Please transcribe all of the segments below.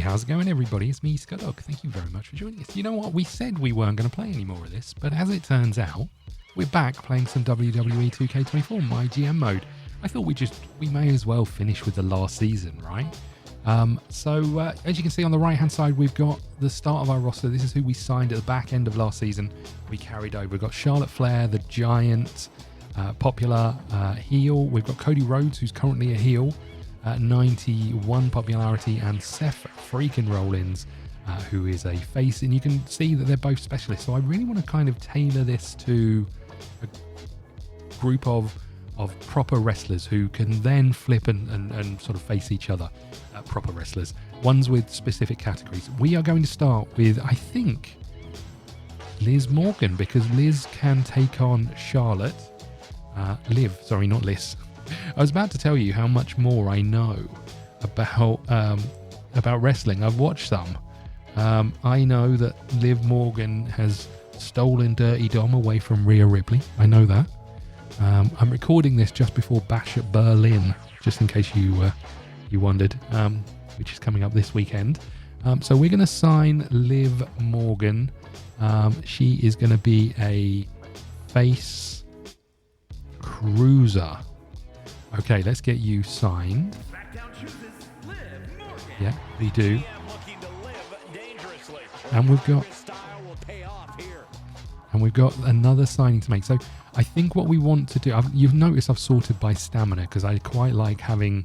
how's it going, everybody? It's me, ScottDog. Thank you very much for joining us. You know what? We said we weren't going to play any more of this, but as it turns out, we're back playing some WWE2k24 My GM mode. I thought we may as well finish with the last season, right? So as you can see on the right-hand side, we've got the start of our roster. This is who we signed at the back end of last season. We carried over. We've got Charlotte Flair, the Giant, popular heel. We've got Cody Rhodes, who's currently a heel. 91 popularity, and Seth freaking Rollins, who is a face, and you can see that they're both specialists. So I really want to kind of tailor this to a group of proper wrestlers who can then flip and sort of face each other. Proper wrestlers, ones with specific categories. We are going to start with, I think, Liz Morgan, because Liz can take on Charlotte. Liv, sorry, not Liz. I was about to tell you how much more I know about wrestling. I've watched some. I know that Liv Morgan has stolen Dirty Dom away from Rhea Ripley. I know that. I'm recording this just before Bash at Berlin, just in case you wondered, which is coming up this weekend. So we're going to sign Liv Morgan. She is going to be a face cruiser. Okay, let's get you signed. Yeah, we do. And we've got another signing to make. So I think what we want to do, you've noticed I've sorted by stamina, because I quite like having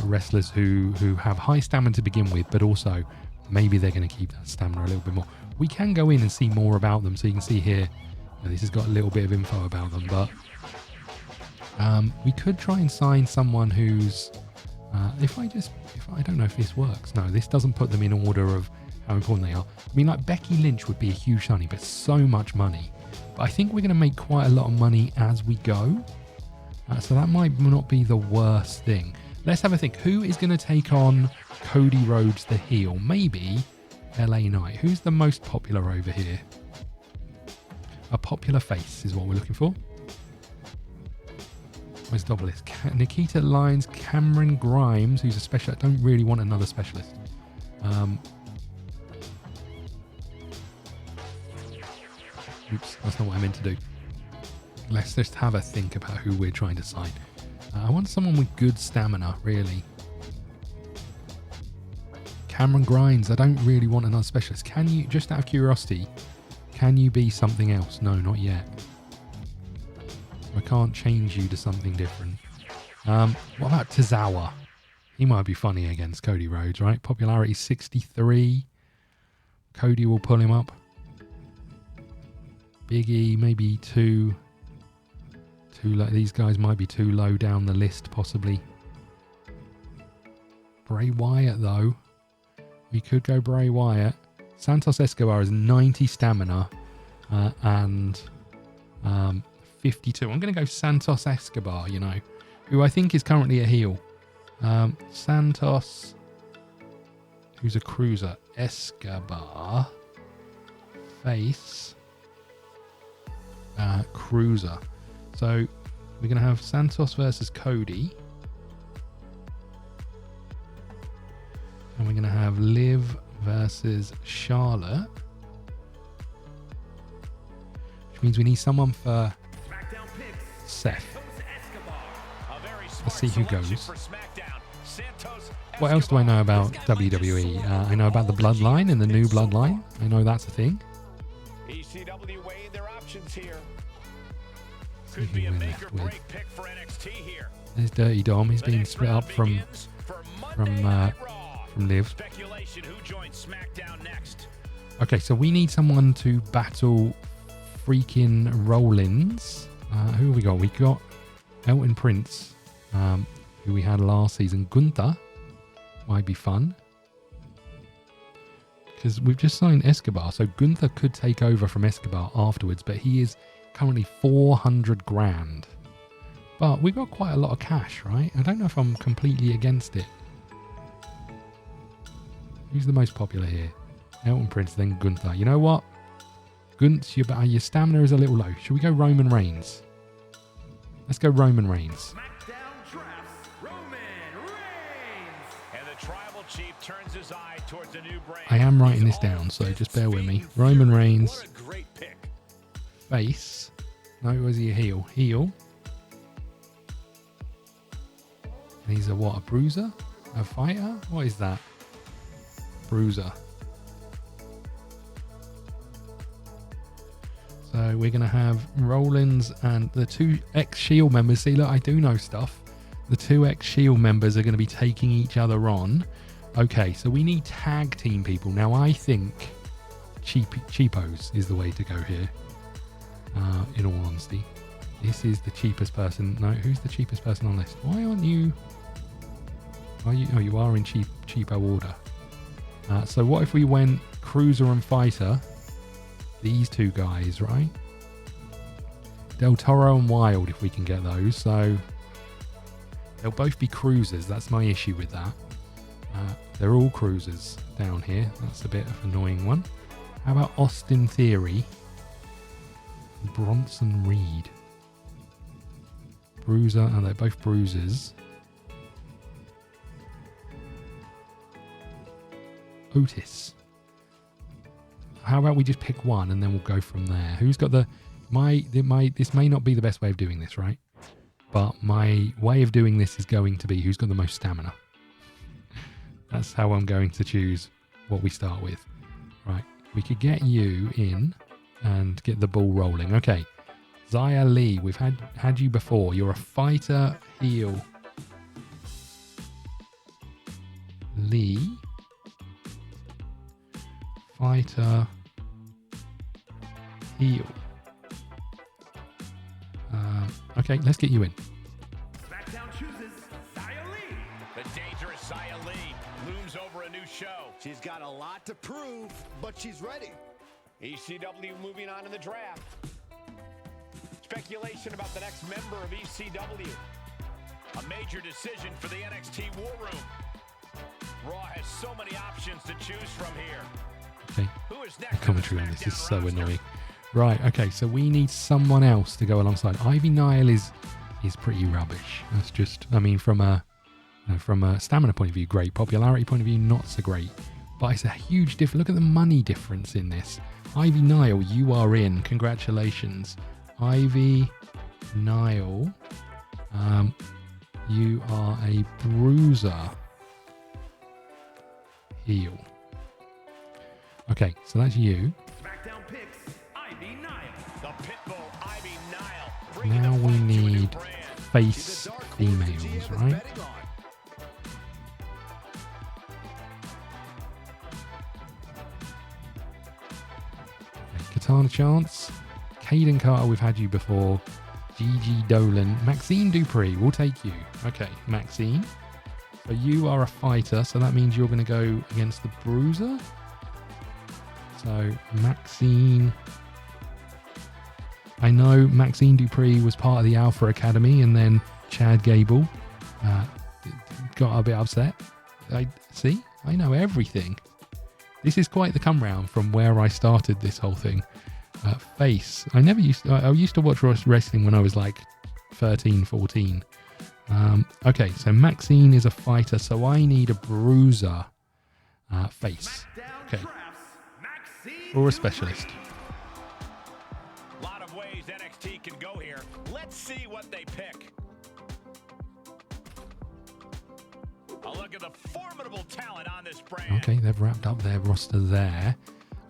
wrestlers who have high stamina to begin with, but also maybe they're going to keep that stamina a little bit more. We can go in and see more about them. So you can see here, this has got a little bit of info about them, but we could try and sign someone who's, if I don't know if this works. No, this doesn't put them in order of how important they are. I mean, like Becky Lynch would be a huge signing, but so much money. But I think we're going to make quite a lot of money as we go. So that might not be the worst thing. Let's have a think. Who is going to take on Cody Rhodes, the heel? Maybe LA Knight. Who's the most popular over here? A popular face is what we're looking for. Where's double list? Nikita Lyons, Cameron Grimes, who's a specialist. I don't really want another specialist. Oops, that's not what I meant to do. Let's just have a think about who we're trying to sign. I want someone with good stamina, really. Cameron Grimes, I don't really want another specialist. Can you, just out of curiosity, can you be something else? No, not yet. I can't change you to something different. What about Tozawa? He might be funny against Cody Rhodes, right? Popularity 63. Cody will pull him up. Big E, maybe too low. These guys might be too low down the list, possibly. Bray Wyatt, though. We could go Bray Wyatt. Santos Escobar is 90 stamina and 52. I'm going to go Santos Escobar, who I think is currently a heel. Santos, who's a cruiser. Escobar, face, cruiser. So we're going to have Santos versus Cody. And we're going to have Liv versus Charlotte. Which means we need someone for Seth. Let's see who goes. What else do I know about WWE? I know about the Bloodline and the new Bloodline. I know that's a thing. ECW weighing their options here. Could be a make or break pick for NXT here. There's Dirty Dom. He's been split up from Liv. Speculation who joins Smackdown next. Okay, so we need someone to battle freaking Rollins. Who have we got? We got Elton Prince, who we had last season. Gunther might be fun, because we've just signed Escobar, so Gunther could take over from Escobar afterwards, but he is currently 400 grand. But we've got quite a lot of cash, right? I don't know if I'm completely against it. Who's the most popular here? Elton Prince, then Gunther. You know what? Gunther, your stamina is a little low. Should we go Roman Reigns? Let's go Roman Reigns. SmackDown drafts Roman Reigns. And the tribal chief turns his eye towards a new brand. I am writing this down, so just bear with me. Roman Reigns. What a great pick. Face. No, was he a heel? Heel. And he's a what? A bruiser? A fighter? What is that? Bruiser. So we're going to have Rollins and the two ex-Shield members. See, look, I do know stuff. The two ex-Shield members are going to be taking each other on. Okay, so we need tag team people. Now, I think cheapos is the way to go here. In all honesty. This is the cheapest person. No, who's the cheapest person on this? Why aren't you... Are you? Oh, you are in cheapo order. So what if we went Cruiser and Fighter? These two guys, right? Del Toro and Wild, if we can get those. So they'll both be cruisers. That's my issue with that. They're all cruisers down here. That's a bit of an annoying one. How about Austin Theory? Bronson Reed. Bruiser, and they're both bruisers. Otis. How about we just pick one and then we'll go from there? Who's got the... This may not be the best way of doing this, right? But my way of doing this is going to be who's got the most stamina. That's how I'm going to choose what we start with. Right. We could get you in and get the ball rolling. Okay. Zaya Lee. We've had you before. You're a fighter heel. Lee. Fighter heel. Okay, let's get you in. Smackdown chooses Zaya Lee. The dangerous Zaya Lee looms over a new show. She's got a lot to prove, but she's ready. ECW moving on in the draft. Speculation about the next member of ECW. A major decision for the NXT War Room. Raw has so many options to choose from here. Okay. Who is The next? commentary on this is so annoying. Right, okay, so we need someone else to go alongside. Ivy Nile is pretty rubbish. That's just, I mean, from a stamina point of view, great. Popularity point of view, not so great. But it's a huge difference. Look at the money difference in this. Ivy Nile, you are in. Congratulations. Ivy Nile, you are a bruiser heel. Okay, so that's you. Smackdown picks Ivy Nile. The Pitbull Ivy Nile. Now we need face females, right? Okay, Katana Chance. Caden Carter, we've had you before. Gigi Dolan. Maxine Dupree, we'll take you. Okay, Maxine. So you are a fighter, so that means you're going to go against the bruiser. So Maxine, I know Maxine Dupree was part of the Alpha Academy, and then Chad Gable got a bit upset. I know everything. This is quite the come round from where I started this whole thing. Face. I used to watch wrestling when I was like 13, 14. Okay, so Maxine is a fighter, so I need a bruiser face. Okay. Or a specialist. A lot of ways NXT can go here. Let's see what they pick. A look at the formidable talent on this brand. Okay, they've wrapped up their roster there.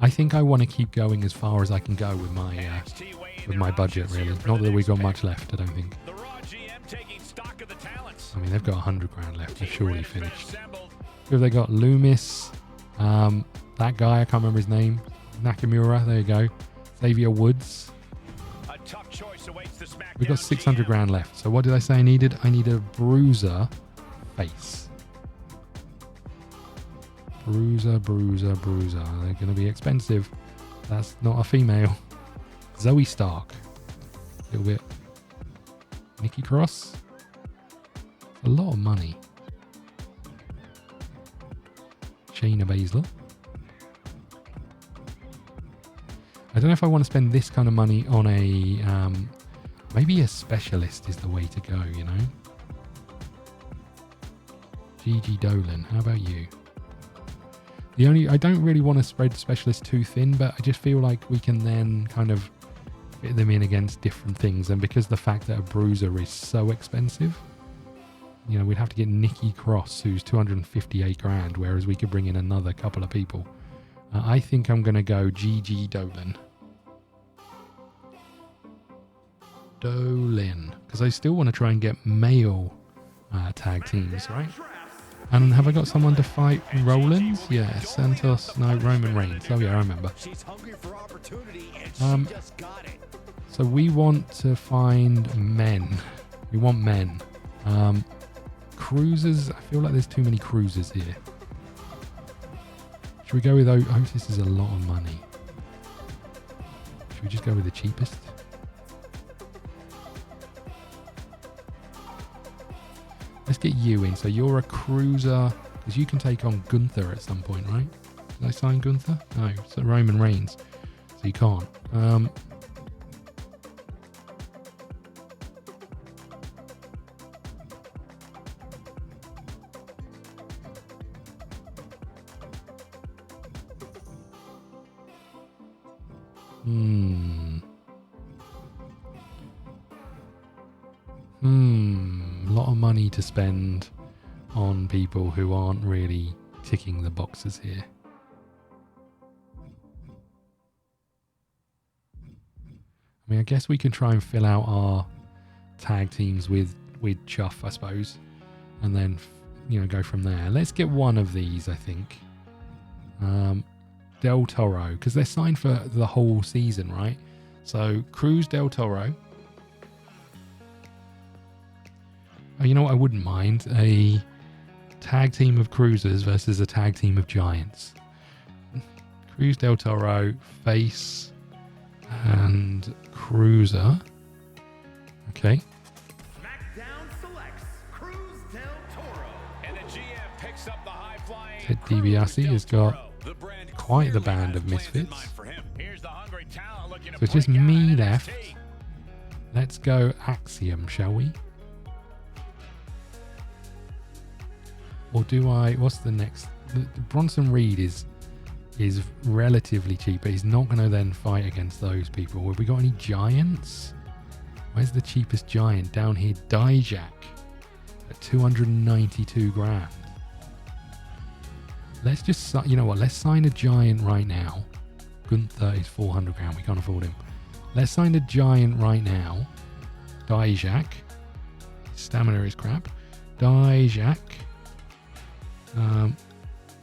I think I want to keep going as far as I can go with my budget, really. Not that we've got much left, I don't think. The Raw GM taking stock of the talents. I mean, they've got 100 grand left. They've surely finished. Who have they got? Loomis. That guy, I can't remember his name. Nakamura, there you go. Xavier Woods. A tough choice awaits the SmackDown. We've got 600 grand left. So what did I say I needed? I need a bruiser face. Bruiser. They're going to be expensive. That's not a female. Zoe Stark. A little bit. Nikki Cross. A lot of money. Shayna Baszler. I don't know if I want to spend this kind of money on a... maybe a specialist is the way to go, you know? Gigi Dolan, how about you? I don't really want to spread specialists too thin, but I just feel like we can then kind of fit them in against different things. And because the fact that a bruiser is so expensive, you know, we'd have to get Nikki Cross, who's 258 grand, whereas we could bring in another couple of people. I think I'm going to go GG Dolan. Because I still want to try and get male tag teams, right? And have I got someone to fight Rollins? Yeah, Santos, no, Roman Reigns. Oh yeah, I remember. She's hungry for opportunity and she just got it. So we want to find men. We want men. Cruisers, I feel like there's too many cruisers here. Should we go with Otis? Is a lot of money. Should we just go with the cheapest? Let's get you in. So you're a cruiser, because you can take on Gunther at some point, right? Did I sign Gunther? No, it's Roman Reigns. So you can't. A lot of money to spend on people who aren't really ticking the boxes here. I mean, I guess we can try and fill out our tag teams with Chuff, I suppose, and then, you know, go from there. Let's get one of these, I think. Del Toro, because they're signed for the whole season, right? So Cruz Del Toro. Oh, you know what? I wouldn't mind a tag team of cruisers versus a tag team of giants. Cruz Del Toro, face and cruiser. Okay. Smackdown selects Cruz Del Toro. And the GM picks up the high flying. Ted DiBiase has got quite the band of misfits. So it's just me left. Let's go Axiom, shall we? Or do I... What's the next? Bronson Reed is relatively cheap, but he's not going to then fight against those people. Have we got any giants? Where's the cheapest giant? Down here, Dijak at 292 grand. Let's just... You know what? Let's sign a giant right now. Gunther is 400 grand. We can't afford him. Let's sign a giant right now. Dijak. Stamina is crap. Dijak.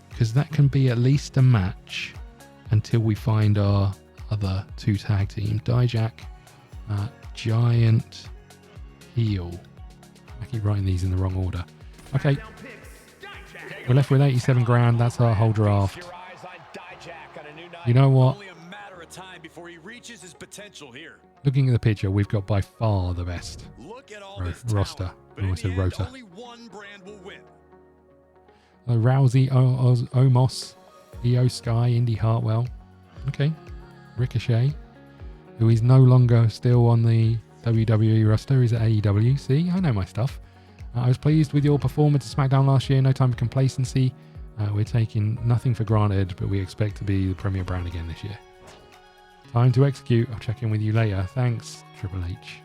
Because that can be at least a match until we find our other two tag teams. Dijak, giant, heel. I keep writing these in the wrong order. Okay, we're left with 87 grand. That's our whole draft. You know what? Looking at the picture, we've got by far the best roster. I almost said rota. Rousey, Omos, Io Sky, Indy Hartwell. Okay. Ricochet, who is no longer still on the WWE roster, is at AEW. See, I know my stuff. I was pleased with your performance at SmackDown last year. No time for complacency. We're taking nothing for granted, but we expect to be the premier brand again this year. Time to execute. I'll check in with you later. Thanks, Triple H.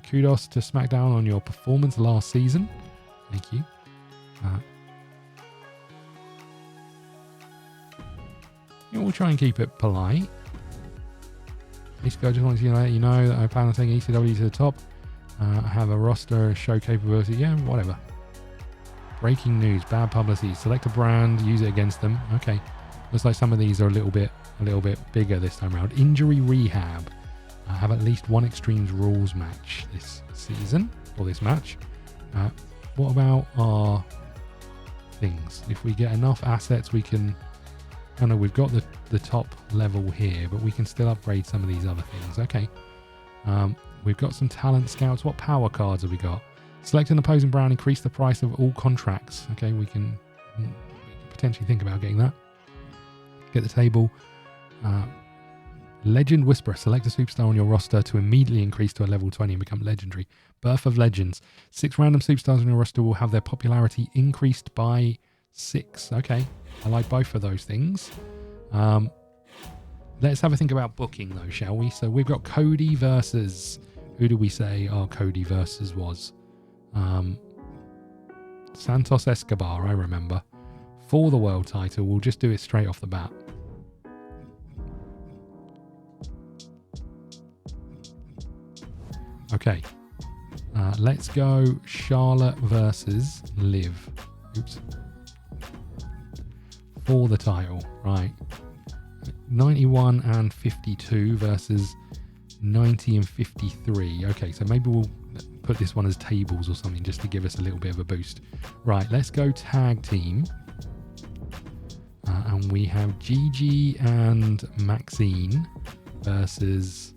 Kudos to SmackDown on your performance last season. Thank you. We'll try and keep it polite. Basically, I just wanted to let you know that I plan on taking ECW to the top. I have a roster, show capability. Yeah, whatever. Breaking news, bad publicity. Select a brand, use it against them. Okay. Looks like some of these are a little bit bigger this time around. Injury rehab. I have at least one Extremes Rules match this season, or this match. What about our things? If we get enough assets, we can... Oh no, we've got the top level here, but we can still upgrade some of these other things. Okay. We've got some talent scouts. What power cards have we got? Select an opposing brand, increase the price of all contracts. Okay, we can potentially think about getting that. Get the table. Legend Whisperer. Select a superstar on your roster to immediately increase to a level 20 and become legendary. Birth of Legends. 6 random superstars on your roster will have their popularity increased by 6. Okay, I like both of those things. Let's have a think about booking though, shall we? So we've got Cody versus, who do we say our Cody versus was? Santos Escobar, I remember. For the world title, we'll just do it straight off the bat. Okay, let's go Charlotte versus Liv. Oops. For the title, right. 91 and 52 versus 90 and 53. Okay, so maybe we'll put this one as tables or something just to give us a little bit of a boost. Right, let's go tag team. And we have Gigi and Maxine versus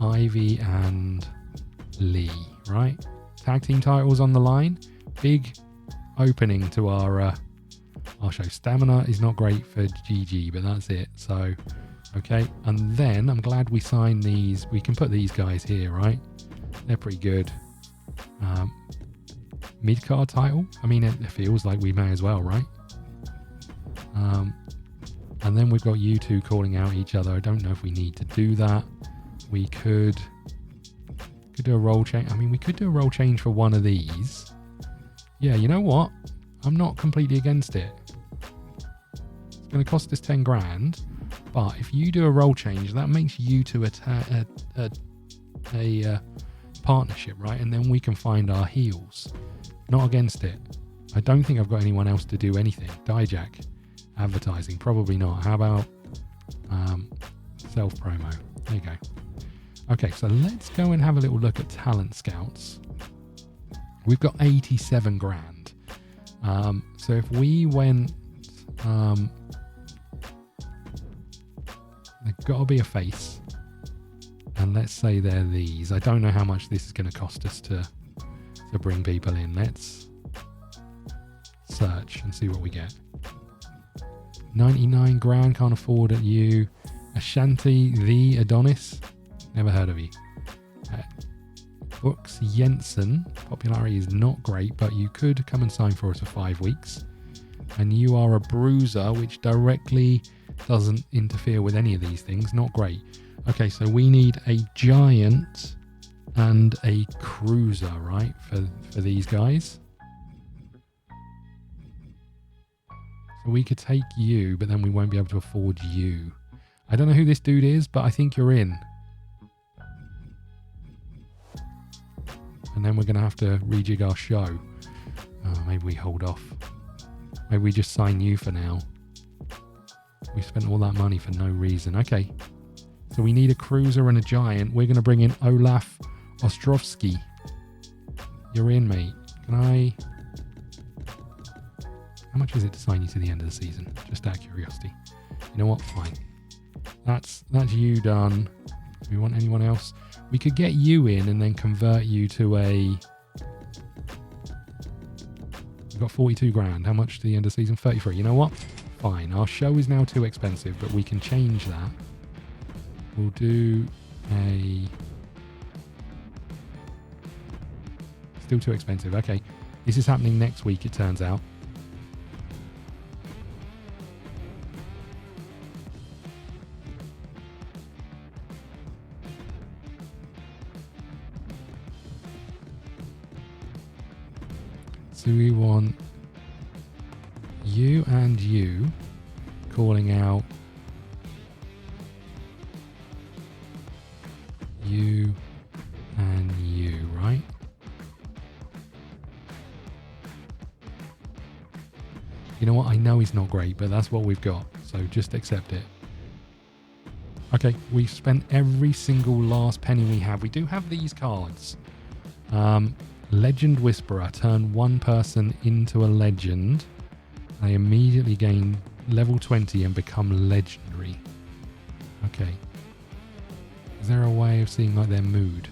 Ivy and Lee, right? Tag team titles on the line. Big opening to our show. Stamina is not great for Gigi, but that's it. So, okay. And then I'm glad we signed these. We can put these guys here, right? They're pretty good. Mid-card title. I mean, it feels like we may as well, right? And then we've got you two calling out each other. I don't know if we need to do that. We could do a role change. I mean, we could do a role change for one of these. Yeah, you know what? I'm not completely against it. It's going to cost us 10 grand, but if you do a role change, that makes you two a partnership, right? And then we can find our heels. Not against it. I don't think I've got anyone else to do anything. Dijak. Advertising, probably not. How about self promo? There you go. Okay, so let's go and have a little look at talent scouts. We've got 87 grand. So if we went, there's got to be a face, and let's say they're these. I don't know how much this is going to cost us to bring people in. Let's search and see what we get. 99 grand, can't afford it. You. Ashanti the Adonis, never heard of you. Brooks Jensen, popularity is not great, but you could come and sign for us for 5 weeks. And you are a bruiser, which directly doesn't interfere with any of these things. Not great. Okay, so we need a giant and a cruiser, right, for these guys. So we could take you, but then we won't be able to afford you. I don't know who this dude is, but I think you're in. And then we're going to have to rejig our show. Oh, maybe we hold off. Maybe we just sign you for now. We spent all that money for no reason. Okay. So we need a cruiser and a giant. We're going to bring in Olaf Ostrovsky. You're in, mate. Can I... How much is it to sign you to the end of the season? Just out of curiosity. You know what? Fine. That's you done. Do we want anyone else? We could get you in and then convert you to a... We've got 42 grand. How much to the end of the season? 33. You know what? Fine. Our show is now too expensive, but we can change that. We'll do a... Still too expensive. Okay. This is happening next week, it turns out. So we want you and you calling out you and you, right? You know what? I know he's not great, but that's what we've got. So just accept it. Okay, we've spent every single last penny we have. We do have these cards. Legend Whisperer. Turn one person into a legend. They immediately gain level 20 and become legendary. Okay. Is there a way of seeing like their mood?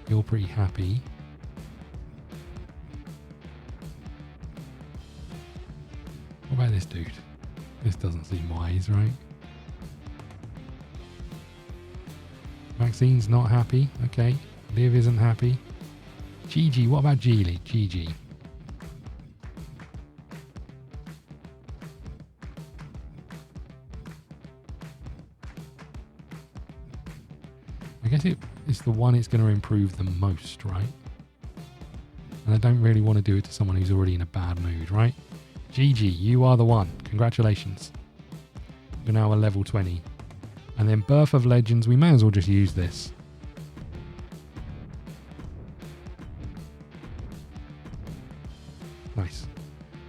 You're pretty happy. What about this dude? This doesn't seem wise, right? Maxine's not happy. Okay. Liv isn't happy. Gigi, what about Geely? Gigi. guess it's the one it's going to improve the most, right? And I don't really want to do it to someone who's already in a bad mood, right? GG, you are the one. Congratulations. You're now a level 20. And then Birth of Legends, we may as well just use this. Nice.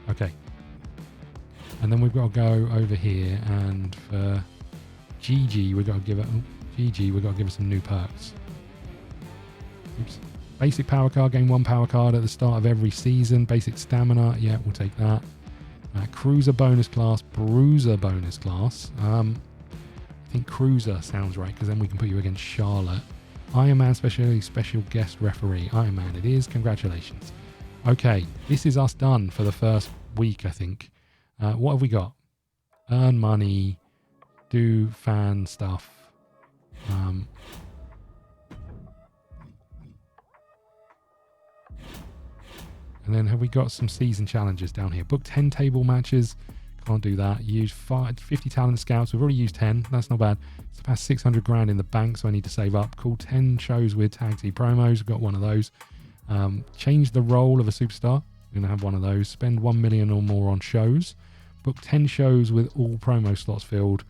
Okay. And then we've got to go over here, and for GG, we've got to give it... GG, we've got to give it some new perks. Oops. Basic power card, gain 1 power card at the start of every season. Basic stamina, yeah, we'll take that. Cruiser bonus class, Bruiser bonus class. I think Cruiser sounds right, because then we can put you against Charlotte. Iron Man special guest referee. Iron Man it is, congratulations. Okay, this is us done for the first week, I think. What have we got? Earn money, do fan stuff. And then have we got some season challenges down here? Book 10 table matches. Can't do that. Use 50 talent scouts. We've already used 10. That's not bad. It's past 600 grand in the bank, so I need to save up. Cool. 10 shows with tag team promos. We've got one of those. Change the role of a superstar. We're going to have one of those. Spend 1 million or more on shows. Book 10 shows with all promo slots filled.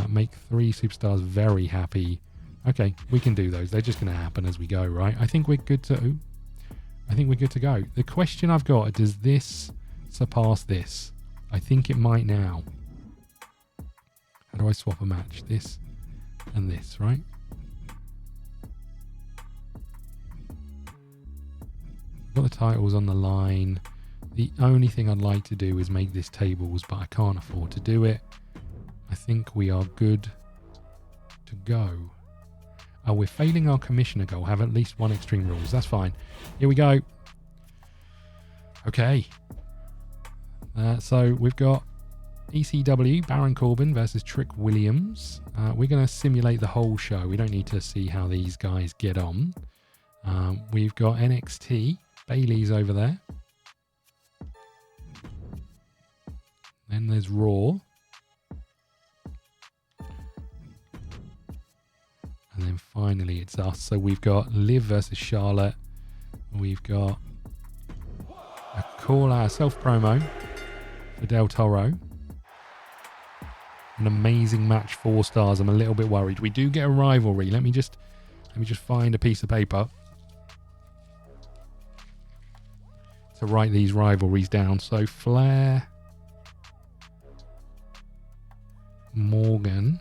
Make 3 superstars very happy. Okay, we can do those. They're just going to happen as we go, right? I think we're good to... I think we're good to go. The question I've got, does this surpass this? I think it might now. How do I swap a match? This and this, right? Got the titles on the line. The only thing I'd like to do is make this tables, but I can't afford to do it. I think we are good to go. Oh, we're failing our commissioner goal. Have at least 1 Extreme Rules. That's fine. Here we go. Okay. So we've got ECW, Baron Corbin versus Trick Williams. We're going to simulate the whole show. We don't need to see how these guys get on. We've got NXT. Bailey's over there. Then there's Raw. And then finally it's us. So we've got Liv versus Charlotte. We've got a call out self-promo for Del Toro. An amazing match, 4 stars. I'm a little bit worried. We do get a rivalry. Let me just find a piece of paper to write these rivalries down. So Flair, Morgan,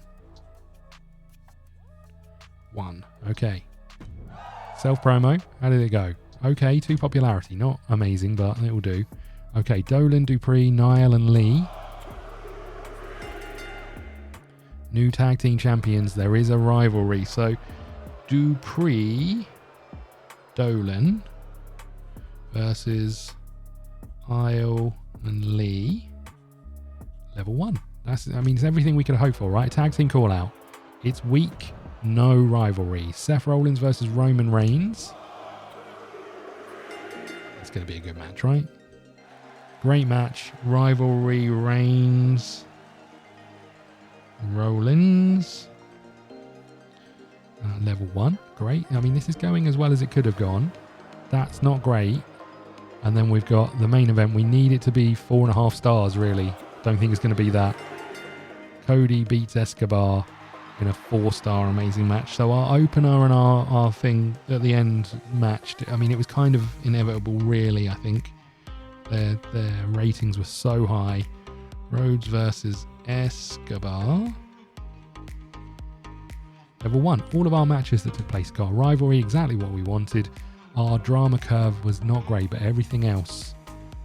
1. Okay. Self-promo. How did it go? Okay, 2 popularity. Not amazing, but it will do. Okay, Dolan, Dupree, Niall and Lee. New tag team champions. There is a rivalry. So Dupree, Dolan versus Niall and Lee. Level 1. It's everything we could hope for, right? Tag team call out. It's weak. No rivalry. Seth Rollins versus Roman Reigns. It's going to be a good match, right? Great match. Rivalry. Reigns. Rollins. Level 1. Great. This is going as well as it could have gone. That's not great. And then we've got the main event. We need it to be 4.5 stars, really. Don't think it's going to be that. Cody beats Escobar in a 4-star amazing match. So our opener and our thing at the end matched. It was kind of inevitable, really, I think. Their ratings were so high. Rhodes versus Escobar. Level 1. All of our matches that took place got a rivalry, exactly what we wanted. Our drama curve was not great, but everything else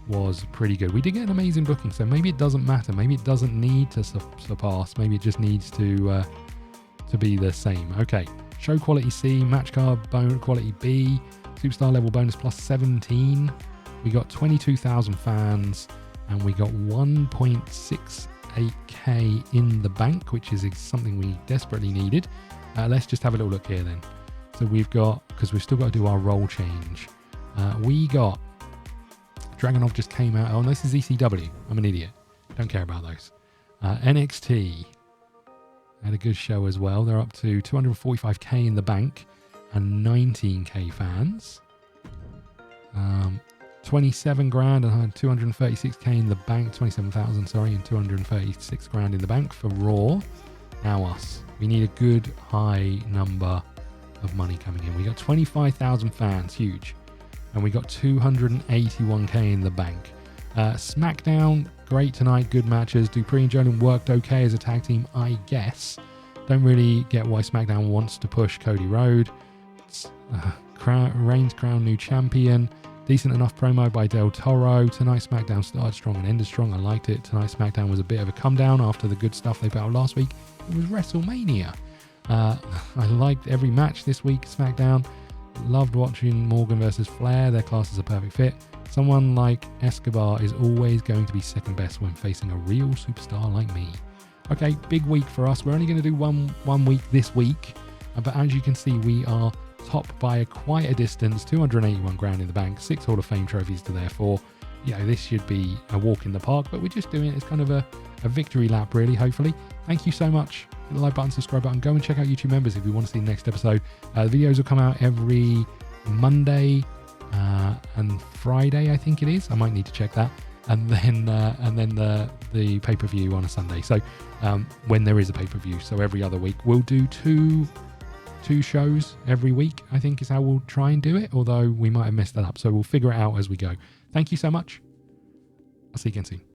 was pretty good. We did get an amazing booking, so maybe it doesn't matter. Maybe it doesn't need to surpass. Maybe it just needs to be the same. Okay. Show quality C, match card quality B, superstar level bonus plus 17. We got 22,000 fans, and we got 1.68k in the bank, which is something we desperately needed. Let's just have a little look here then. So we've got, because we've still got to do our role change. We got Dragunov just came out. Oh, no, this is ECW. I'm an idiot. Don't care about those. NXT. had a good show as well. They're up to 245k in the bank and 19k fans. 27 grand and 236k in the bank, 27,000, sorry, and 236 grand in the bank for Raw. Now us. We need a good high number of money coming in. We got 25,000 fans, huge. And we got 281k in the bank. Smackdown, great tonight, good matches. Dupree and Jolin worked okay as a tag team, I guess. Don't really get why Smackdown wants to push Cody Rhodes. Reigns crowned new champion. Decent enough promo by Del Toro. Tonight SmackDown started strong and ended strong. I liked it. Tonight SmackDown was a bit of a come down after the good stuff they put out last week. It was WrestleMania. I liked every match this week, SmackDown. Loved watching Morgan versus Flair. Their class is a perfect fit. Someone like Escobar is always going to be second best when facing a real superstar like me. Okay, big week for us. We're only going to do one week this week. But as you can see, we are top by quite a distance. 281 grand in the bank. 6 Hall of Fame trophies to therefore. This should be a walk in the park. But we're just doing it as kind of a victory lap, really, hopefully. Thank you so much. Hit the like button, subscribe button. Go and check out YouTube members if you want to see the next episode. The videos will come out every Monday and Friday, I think it is. I might need to check that. And then the pay-per-view on a Sunday. So when there is a pay-per-view, so every other week, we'll do two shows every week, I think is how we'll try and do it, although we might have messed that up. So we'll figure it out as we go. Thank you so much. I'll see you again soon.